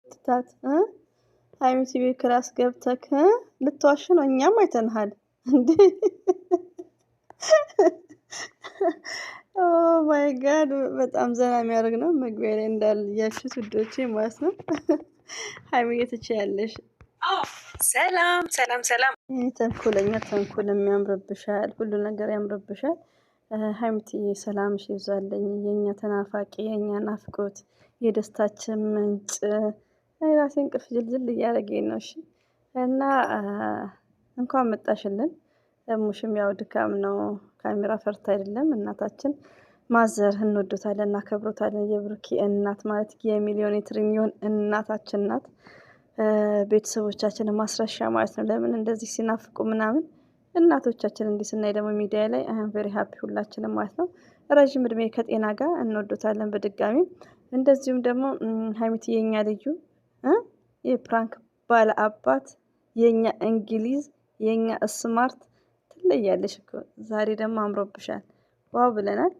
ትታት ሀይሚቲ ቤት ክላስ ገብተክ ልትዋሽ ነው? እኛም አይተንሃል እንዴ? ኦ ማይ ጋድ በጣም ዘና የሚያደርግ ነው። መግቢያ ላይ እንዳልያችሁት ውዶቼ ማለት ነው። ሀይሚዬ ትችያለሽ። ሰላም ሰላም ሰላም። ተንኮለኛ ተንኮልም ያምርብሻል፣ ሁሉ ነገር ያምርብሻል። ሀይሚትዬ ሰላምሽ ይብዛልኝ፣ የኛ ተናፋቂ፣ የኛ ናፍቆት፣ የደስታችን ምንጭ። ራሴ እንቅልፍ ጅልጅል እያደረገኝ ነው። እሺ እና እንኳን መጣሽልን። ሙሽም ያው ድካም ነው፣ ካሜራ ፈርታ አይደለም። እናታችን ማዘር እንወዶታለን፣ እናከብሮታለን። የብሩኬ እናት ማለት የሚሊዮን የትሪሊዮን እናታችን ናት። ቤተሰቦቻችን ማስረሻ ማለት ነው። ለምን እንደዚህ ሲናፍቁ ምናምን እናቶቻችን እንዲህ ስናይ ደግሞ ሚዲያ ላይ አም ቬሪ ሃፒ ሁላችንም ማለት ነው። ረዥም እድሜ ከጤና ጋር እንወዶታለን በድጋሚ። እንደዚሁም ደግሞ ሀይሚት የኛ ልዩ የፕራንክ ባለ አባት፣ የኛ እንግሊዝ፣ የኛ ስማርት ትለያለሽ እኮ ዛሬ ደግሞ አምሮብሻል። ዋው ብለናል።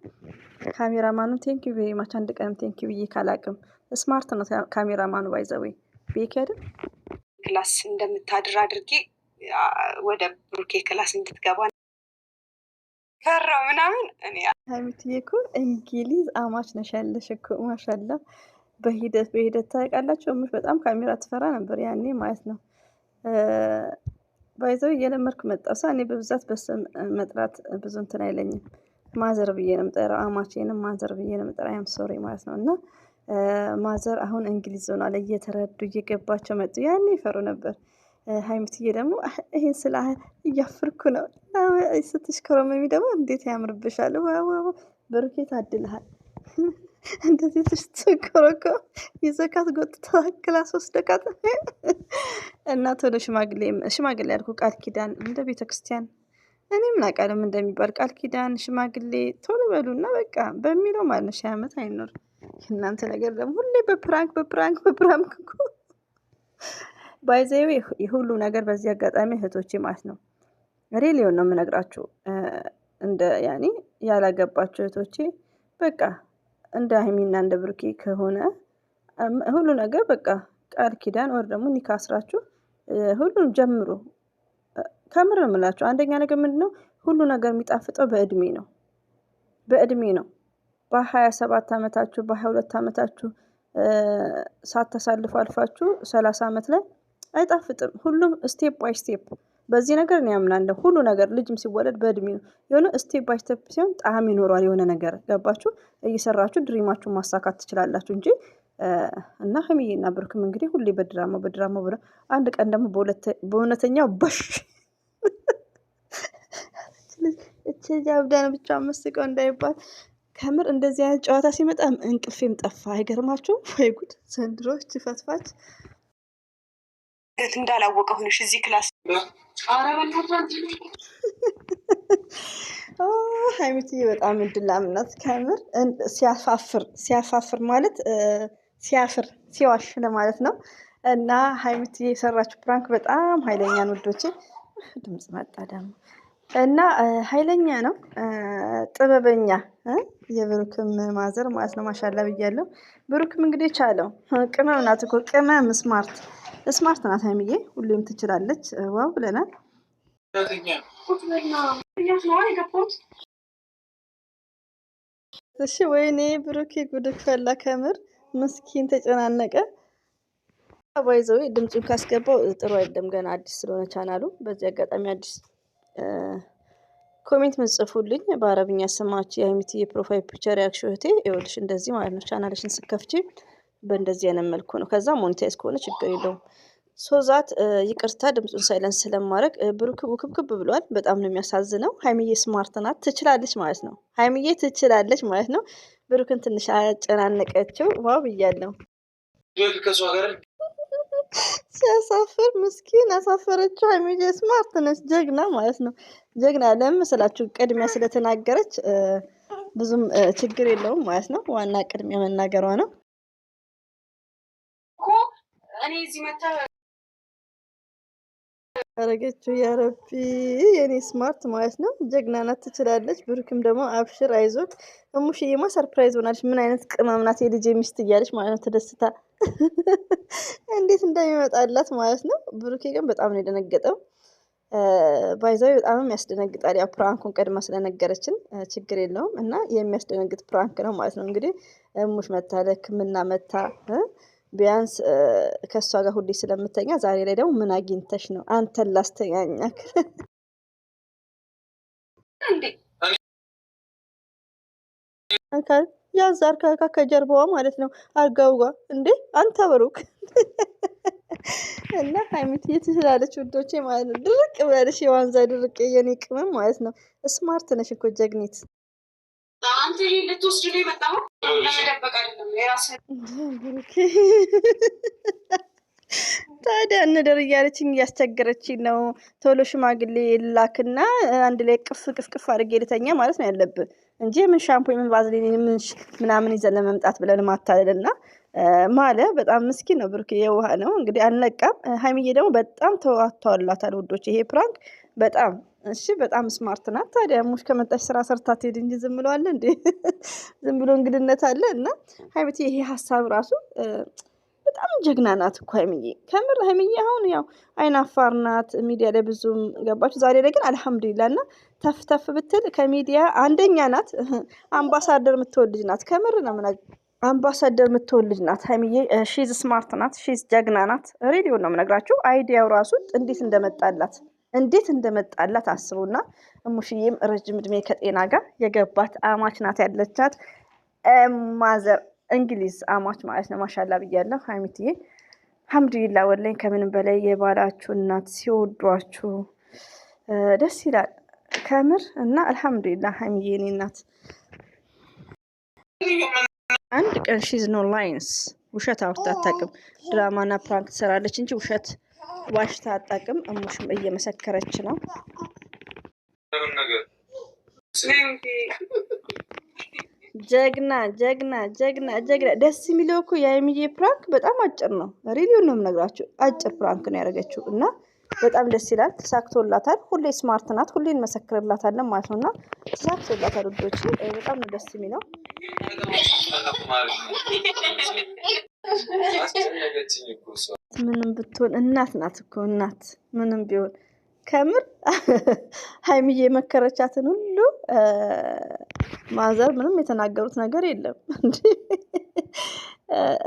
ካሜራማኑ ቴንኪዩ ቬሪ ማች። አንድ ቀንም ቴንኪዩ ብዬ ካላቅም ስማርት ነው ካሜራማኑ ባይዘዌ ቤክ አይደል ክላስ እንደምታድር አድርጌ ወደ ብሩኬ ክላስ እንድትገባ ፈራው ምናምን። እኔ ሀይሚትዬ እኮ እንግሊዝ አማች ነሽ ያለሽ እኮ ማሻላ። በሂደት ታውቃላችሁ። እሙሽ በጣም ካሜራ ትፈራ ነበር ያኔ ማለት ነው። ባይዘው እየለመድኩ መጣሁ። እኔ በብዛት በስም መጥራት ብዙ እንትን አይለኝም። ማዘር ብዬ ነው የምጠራው። አማቼንም ማዘር ብዬ ነው የምጠራው። አም ሶሪ ማለት ነው። እና ማዘር አሁን እንግሊዝ ሆኗል። እየተረዱ እየገባቸው መጡ። ያኔ ይፈሩ ነበር። ሀይሚትዬ ደግሞ ይሄን ስለ እያፍርኩ ነው ስትሽከረመሚ ደግሞ እንዴት ያምርብሻል። ብሩኬ ታድልሃል። እንደዚህ ስትሽከረከ የዘካት ጎትታ ክላስ ወስደካት እና ቶሎ ሽማግሌ ያልኩ ቃል ኪዳን እንደ ቤተ ክርስቲያን እኔ ምን አውቃለሁ እንደሚባል ቃል ኪዳን ሽማግሌ ቶሎ በሉና በቃ በሚለው ማለት ነው። 20 ዓመት አይኖር። እናንተ ነገር ደግሞ ሁሌ በፕራንክ እኮ ባይዘዌ የሁሉ ነገር በዚህ አጋጣሚ እህቶቼ ማለት ነው ሪሊዮን ነው የምነግራችሁ። እንደ ያኔ ያላገባችሁ እህቶቼ በቃ እንደ ሀይሚና እንደ ብሩኬ ከሆነ ሁሉ ነገር በቃ ቃል ኪዳን ወር ደግሞ ኒካ አስራችሁ ሁሉን ጀምሩ። ከምር ነው የምላችሁ። አንደኛ ነገር ምንድነው ሁሉ ነገር የሚጣፍጠው በእድሜ ነው። በ27 ዓመታችሁ በ22 ዓመታችሁ ሳታሳልፉ አልፋችሁ 30 ዓመት ላይ አይጣፍጥም። ሁሉም ስቴፕ ባይ ስቴፕ። በዚህ ነገር ነው ያምናለሁ። ሁሉ ነገር ልጅም ሲወለድ በእድሜ ነው። የሆነ ስቴፕ ባይ ስቴፕ ሲሆን ጣዕም ይኖረዋል። የሆነ ነገር ገባችሁ እየሰራችሁ ድሪማችሁን ማሳካት ትችላላችሁ እንጂ እና ሀይሚዬና ብሩክም እንግዲህ ሁሌ በድራማ አንድ ቀን ደግሞ በእውነተኛው በሽ እቺ ጃብዳን ብቻ መስቀው እንዳይባል ከምር እንደዚህ አይነት ጨዋታ ሲመጣ እንቅልፌም ጠፋ። አይገርማችሁ ወይ ጉድ! ዘንድሮ እቺ ፈትፋች እንዳላወቀ ሆነሽ እዚህ ክላስ ሀይሚትዬ በጣም እድላም ናት። ከምር ሲያፋፍር ማለት ሲዋሽ ለማለት ነው። እና ሀይሚትዬ የሰራችው ፕራንክ በጣም ኃይለኛ ውዶቼ። ድምጽ መጣ ደግሞ እና ኃይለኛ ነው። ጥበበኛ የብሩክም ማዘር ማለት ነው። ማሻላ ብያለሁ። ብሩክም እንግዲህ ቻለው። ቅመም ናት እኮ ቅመም ስማርት ናት ሀይሚዬ። ሁሌም ትችላለች። ዋው ብለናል። እሺ ወይኔ ብሩኬ ጉድ ፈላ። ከምር ምስኪን ተጨናነቀ። ባይዘው ድምፁን ካስገባው ጥሩ አይደለም። ገና አዲስ ስለሆነ ቻናሉ በዚህ አጋጣሚ አዲስ ኮሜንት መጽፉልኝ በአረብኛ ስማችሁ የሀይሚትዬ ፕሮፋይል ፒክቸር ያክሽውቴ ይኸውልሽ እንደዚህ ማለት ነው። ቻናልሽን ስከፍቺ በእንደዚህ አይነት መልኩ ነው። ከዛ ሞኔታይዝ ከሆነ ችግር የለውም። ሶዛት ይቅርታ ድምፁን ሳይለንስ ስለማድረግ ብሩክ ውክብክብ ብሏል። በጣም ነው የሚያሳዝነው። ሀይሚዬ ስማርት ናት፣ ትችላለች ማለት ነው። ሀይሚዬ ትችላለች ማለት ነው። ብሩክን ትንሽ አጨናነቀችው። ዋው ብያለሁ። ሲያሳፍር ምስኪን አሳፈረችው። ሀይሚዬ ስማርት ነች፣ ጀግና ማለት ነው። ጀግና ለምን መሰላችሁ? ቅድሚያ ስለተናገረች ብዙም ችግር የለውም ማለት ነው። ዋና ቅድሚያ መናገሯ ነው። እኔ እዚህ መጣ አረገችው። ያረቢ የኔ ስማርት ማለት ነው። ጀግና ናት፣ ትችላለች። ብሩክም ደግሞ አብሽር አይዞክ። እሙሽዬማ ሰርፕራይዝ ሆናለች። ምን አይነት ቅመም ናት የልጄ ሚስት እያለች ማለት ነው። ተደስታ እንዴት እንደሚመጣላት ማለት ነው። ብሩኬ ግን በጣም ነው የደነገጠው። ባይዛዊ በጣም ያስደነግጣል። ያው ፕራንኩን ቀድማ ስለነገረችን ችግር የለውም እና የሚያስደነግጥ ፕራንክ ነው ማለት ነው። እንግዲህ እሙሽ መታ ለሕክምና መታ ቢያንስ ከእሷ ጋር ሁሌ ስለምተኛ ዛሬ ላይ ደግሞ ምን አግኝተሽ ነው አንተን ላስተኛኛክ? ያዝ አርካካ ከጀርባዋ ማለት ነው አርጋው ጋር እንዴ አንተ ብሩክ እና ሀይሚት ትችላለች ውዶቼ ማለት ነው። ድርቅ ብላለች የዋንዛ ድርቅ የኔ ቅመም ማለት ነው። ስማርት ነሽ እኮ ጀግኒት። አንተ ይሄ ልትወስድ ነው የመጣው ለመደበቅ አይደለም የራስህ ታዲያ እንደር እያለችኝ እያስቸገረችኝ ነው። ቶሎ ሽማግሌ ላክና አንድ ላይ ቅፍ ቅፍቅፍ አድርጌ ልተኛ ማለት ነው ያለብን እንጂ ምን ሻምፖ ምን ቫዝሊን ምን ምናምን ይዘን ለመምጣት ብለን ማታለልና ማለ በጣም ምስኪን ነው። ብሩክ የውሃ ነው እንግዲህ አልነቃም። ሀይሚዬ ደግሞ በጣም ተዋቷላታል ውዶች። ይሄ ፕራንክ በጣም እሺ፣ በጣም ስማርት ናት። ታዲያ ሙሽ ከመጣች ስራ ሰርታ ትሄድ እንጂ ዝም ብሎ አለ እንዴ? ዝም ብሎ እንግድነት አለ? እና ሀይሚዬ ይሄ ሀሳብ ራሱ በጣም ጀግና ናት እኮ ሀይሚዬ። ከምር ሀይሚዬ አሁን ያው አይናፋር ናት፣ ሚዲያ ላይ ብዙም ገባችሁ። ዛሬ ላይ ግን አልሐምዱሊላ እና ተፍ ተፍ ብትል ከሚዲያ አንደኛ ናት። አምባሳደር የምትወልድ ልጅ ናት። ከምር ነው አምባሳደር የምትወልድ ልጅ ናት ሀይሚዬ። ሺዝ ስማርት ናት፣ ሺዝ ጀግና ናት። ሬዲዮ ነው የምነግራችሁ። አይዲያው ራሱ እንዴት እንደመጣላት አስቡና። እሙሽዬም ረጅም እድሜ ከጤና ጋር የገባት አማች ናት ያለቻት ማዘር እንግሊዝ አማች ማለት ነው። ማሻላ ብያለሁ ሀይሚትዬ። አልሐምዱሊላ ወላሂ ከምንም በላይ የባላችሁ እናት ሲወዷችሁ ደስ ይላል ከምር እና አልሐምዱሊላ ሀይሚዬ እኔ እናት አንድ ቀን ሺዝ ኖ ላይንስ ውሸት አውርታ አታውቅም። ድራማና ፕራንክ ትሰራለች እንጂ ውሸት ዋሽታ አታውቅም። እሙሽም እየመሰከረች ነው። ጀግና ጀግና ጀግና ጀግና። ደስ የሚለው እኮ የሀይሚዬ ፕራንክ በጣም አጭር ነው። ሪሊዮ ነው የምነግራችሁ። አጭር ፕራንክ ነው ያደረገችው እና በጣም ደስ ይላል። ተሳክቶላታል። ሁሌ ስማርት ናት። ሁሌ እንመሰክርላታለን ማለት ነው እና ተሳክቶላታል ውዶች። በጣም ነው ደስ የሚለው። ምንም ብትሆን እናት ናት እኮ እናት ምንም ቢሆን ከምር ሀይሚዬ የመከረቻትን ሁሉ ማዘር ምንም የተናገሩት ነገር የለም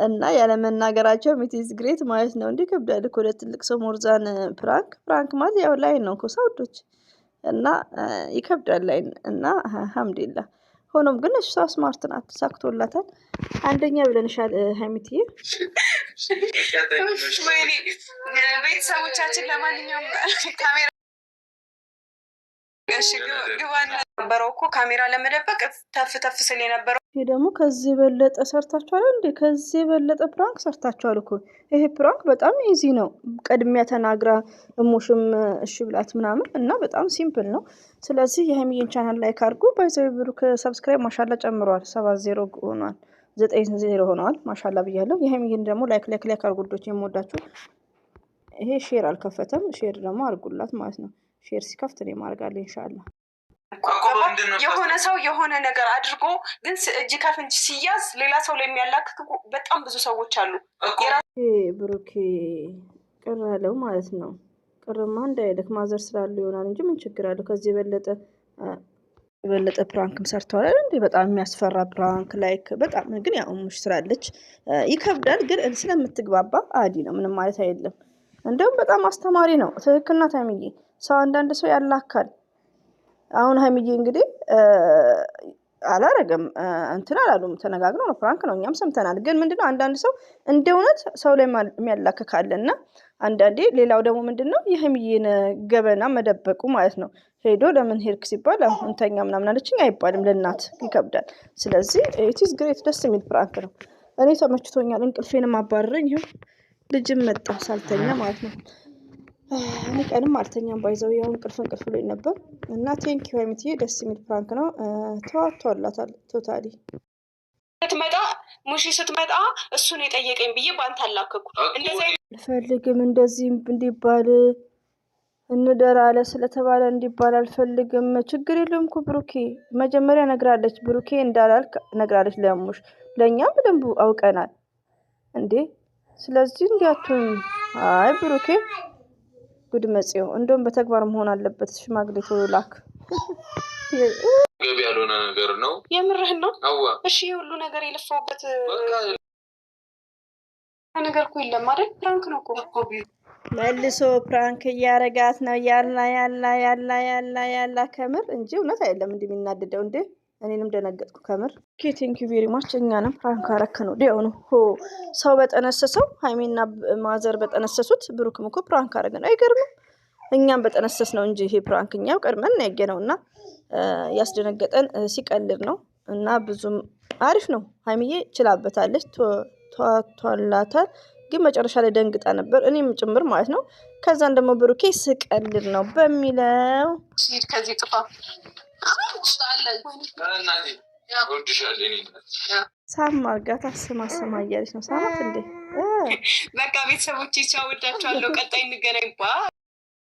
እና ያለመናገራቸው ሚቲዝ ግሬት ማለት ነው። እንዲህ ከብዳል እኮ ለትልቅ ሰው ሞርዛን ፕራንክ ማለት ያው ላይን ነው እኮ ሰውዶች እና ይከብዳል ላይን እና አልሐምዱሊላህ። ሆኖም ግን እሷ ስማርት ናት፣ ተሳክቶላታል። አንደኛ ብለንሻል ሀይሚትዬ። ቤተሰቦቻችን ለማንኛውም ካሜራ ነበረው እኮ ካሜራ ለመደበቅ ተፍ ተፍ ስል የነበረው። ይሄ ደግሞ ከዚህ የበለጠ ሰርታችኋል እንዴ? ከዚህ የበለጠ ፕራንክ ሰርታችኋል እኮ። ይሄ ፕራንክ በጣም ኢዚ ነው። ቀድሚያ ተናግራ እሙሽም እሺ ብላት ምናምን እና በጣም ሲምፕል ነው። ስለዚህ የሀይሚዬን ቻናል ላይክ አድርጉ። ባይዘው ብሩክ ሰብስክራይብ ማሻላ ጨምሯል። 70 ሆኗል፣ 90 ሆነዋል። ማሻላ ብያለሁ። የሀይሚዬን ደግሞ ላይክ አድርጉ ዶች የምወዳችሁ። ይሄ ሼር አልከፈተም። ሼር ደግሞ አድርጉላት ማለት ነው። ሼር ሲከፍት ነው ማርጋለሁ ኢንሻአላህ። የሆነ ሰው የሆነ ነገር አድርጎ ግን እጅ ከፍንጅ ሲያዝ ሌላ ሰው ላይ የሚያላክኩ በጣም ብዙ ሰዎች አሉ። ብሩኬ ቅር አለው ማለት ነው። ቅርማ እንዳይልክ ማዘር ስላሉ ይሆናል እንጂ ምን ችግር አለው? ከዚህ የበለጠ ፕራንክም ሰርተዋል እንዴ? በጣም የሚያስፈራ ፕራንክ ላይክ በጣም ግን ያው ሙሽ ስላለች ይከብዳል። ግን ስለምትግባባ አዲ ነው፣ ምንም ማለት አይደለም። እንደውም በጣም አስተማሪ ነው። ትክክል ናት ሀይሚዬ። ሰው አንዳንድ ሰው ያላካል። አሁን ሀይሚዬ እንግዲህ አላረገም እንትን አላሉም፣ ተነጋግረው ነው ፕራንክ ነው፣ እኛም ሰምተናል። ግን ምንድነው አንዳንድ ሰው እንደ እውነት ሰው ላይ የሚያላክካለ እና አንዳንዴ ሌላው ደግሞ ምንድነው የሀይሚዬን ገበና መደበቁ ማለት ነው። ሄዶ ለምን ሄድክ ሲባል እንተኛ ምናምን አለችኝ አይባልም፣ ለእናት ይከብዳል። ስለዚህ ኢትስ ግሬት ደስ የሚል ፕራንክ ነው። እኔ ተመችቶኛል። እንቅልፌንም አባረረኝ። ይኸው ልጅም መጣ ሳልተኛ ማለት ነው። እኔ ቀንም አልተኛም ባይዘው ያው እንቅልፍ ላይ ነበር እና ቴንኪው ሀይሚትዬ። ደስ የሚል ፕራንክ ነው። ተዋቷላታል ቶታሊ። ስትመጣ ሙሺ ስትመጣ እሱን የጠየቀኝ ብዬ በአንተ አላከኩ። አልፈልግም እንደዚህ እንዲባል እንደር አለ ስለተባለ እንዲባል አልፈልግም። ችግር የለም እኮ ብሩኬ መጀመሪያ ነግራለች። ብሩኬ እንዳላልክ ነግራለች ለሙሽ። ለእኛም በደንብ አውቀናል እንዴ ስለዚህ እንዲያቱን አይ ብሩኬ ጉድ መጽዮ እንደውም በተግባር መሆን አለበት። ሽማግሌ ቶሎ ላክ። ገቢ ያልሆነ ነገር ነው። የምርህን ነው? አዋ እሺ ሁሉ ነገር የለፋውበት ነገር እኮ የለም አይደል? ፕራንክ ነው እኮ መልሶ ፕራንክ እያረጋት ነው። ያላ ከምር እንጂ እውነት አይደለም እንደሚናደደው እንዴ። እኔንም ደነገጥኩ ከምር። ቴንክ ዩ ቬሪ ማች። እኛንም ፕራንክ አረክ ነው ዲያው ነው ሰው በጠነሰሰው ሃይሜና ማዘር በጠነሰሱት ብሩክም እኮ ፕራንክ አረገ ነው። አይገርምም? እኛም በጠነሰስ ነው እንጂ ይሄ ፕራንክ እኛው ቀድመን ያገነውና ያስደነገጠን ሲቀልድ ነው እና ብዙም አሪፍ ነው። ሃይሚዬ ችላበታለች፣ ተዋቷላታል። ግን መጨረሻ ላይ ደንግጣ ነበር፣ እኔም ጭምር ማለት ነው። ከዛን ደግሞ ብሩኬ ስቀልድ ነው በሚለው ከዚህ ጥፋ ሳም አርጋታ ስማ እያለች ነው። ሳማት እንዴ። በቃ ቤተሰቦቼ ቻው፣ ወዳችኋለሁ። ቀጣይ እንገናኝ።